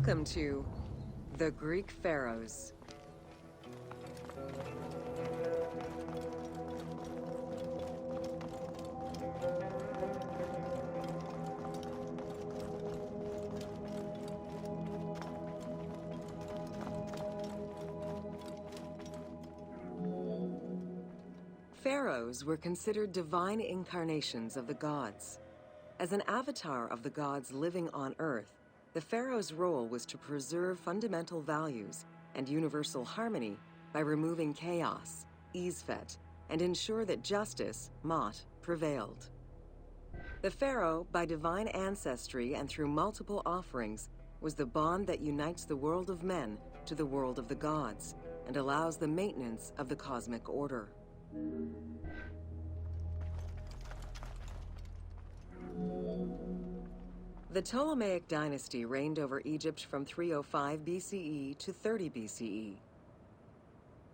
Welcome to the Greek Pharaohs. Pharaohs were considered divine incarnations of the gods. As an avatar of the gods living on Earth, the pharaoh's role was to preserve fundamental values and universal harmony by removing chaos, Isfet, and ensure that justice, Mot, prevailed. The pharaoh, by divine ancestry and through multiple offerings, was the bond that unites the world of men to the world of the gods and allows the maintenance of the cosmic order. The Ptolemaic dynasty reigned over Egypt from 305 BCE to 30 BCE.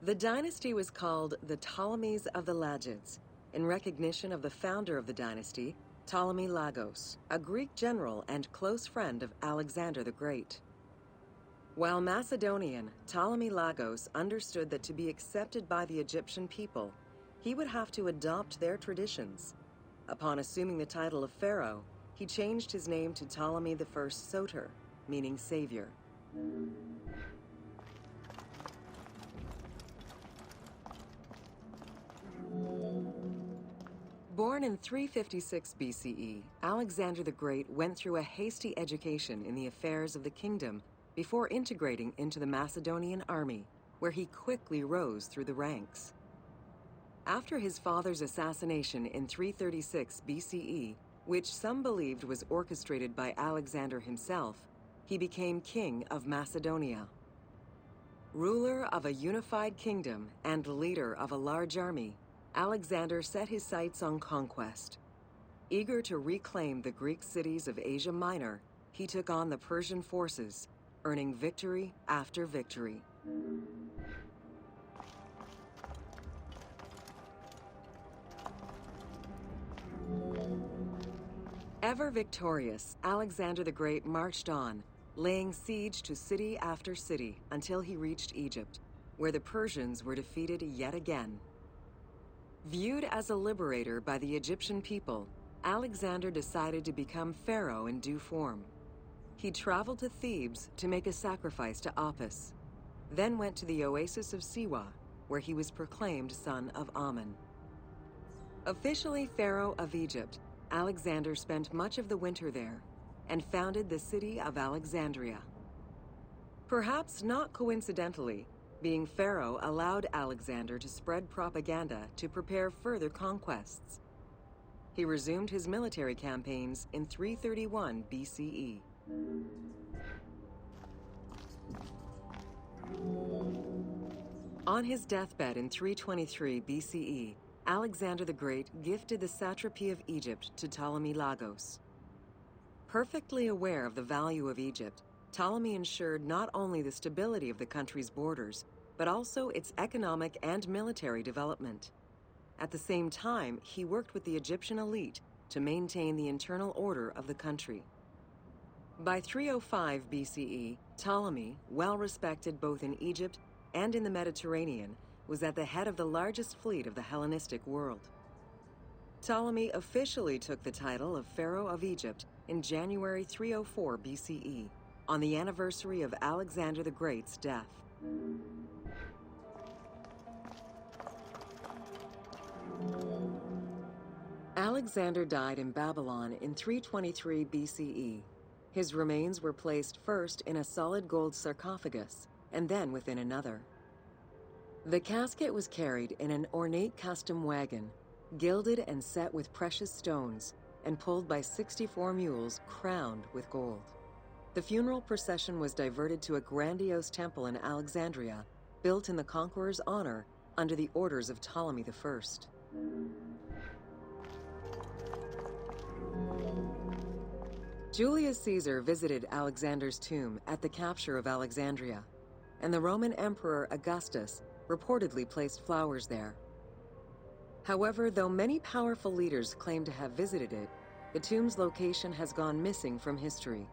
The dynasty was called the Ptolemies of the Lagids, in recognition of the founder of the dynasty, Ptolemy Lagos, a Greek general and close friend of Alexander the Great. While Macedonian, Ptolemy Lagos understood that to be accepted by the Egyptian people, he would have to adopt their traditions. Upon assuming the title of pharaoh, he changed his name to Ptolemy I Soter, meaning savior. Born in 356 BCE, Alexander the Great went through a hasty education in the affairs of the kingdom before integrating into the Macedonian army, where he quickly rose through the ranks. After his father's assassination in 336 BCE, which some believed was orchestrated by Alexander himself, he became king of Macedonia. Ruler of a unified kingdom and leader of a large army, Alexander set his sights on conquest. Eager to reclaim the Greek cities of Asia Minor, he took on the Persian forces, earning victory after victory. Ever victorious, Alexander the Great marched on, laying siege to city after city until he reached Egypt, where the Persians were defeated yet again. Viewed as a liberator by the Egyptian people, Alexander decided to become pharaoh in due form. He traveled to Thebes to make a sacrifice to Apis, then went to the oasis of Siwa, where he was proclaimed son of Amun. Officially pharaoh of Egypt, Alexander spent much of the winter there and founded the city of Alexandria. Perhaps not coincidentally, being pharaoh allowed Alexander to spread propaganda to prepare further conquests. He resumed his military campaigns in 331 BCE. On his deathbed in 323 BCE, Alexander the Great gifted the satrapy of Egypt to Ptolemy Lagos. Perfectly aware of the value of Egypt, Ptolemy ensured not only the stability of the country's borders, but also its economic and military development. At the same time, he worked with the Egyptian elite to maintain the internal order of the country. By 305 BCE, Ptolemy, well respected both in Egypt and in the Mediterranean, was at the head of the largest fleet of the Hellenistic world. Ptolemy officially took the title of Pharaoh of Egypt in January 304 BCE, on the anniversary of Alexander the Great's death. Alexander died in Babylon in 323 BCE. His remains were placed first in a solid gold sarcophagus, and then within another. The casket was carried in an ornate custom wagon, gilded and set with precious stones, and pulled by 64 mules crowned with gold. The funeral procession was diverted to a grandiose temple in Alexandria, built in the conqueror's honor under the orders of Ptolemy I. Julius Caesar visited Alexander's tomb at the capture of Alexandria, and the Roman Emperor Augustus reportedly placed flowers there. However, though many powerful leaders claim to have visited it, the tomb's location has gone missing from history.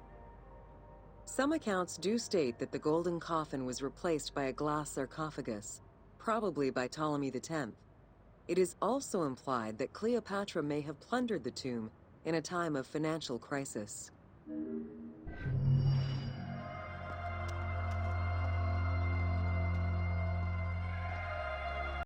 Some accounts do state that the golden coffin was replaced by a glass sarcophagus, probably by Ptolemy X. It is also implied that Cleopatra may have plundered the tomb in a time of financial crisis.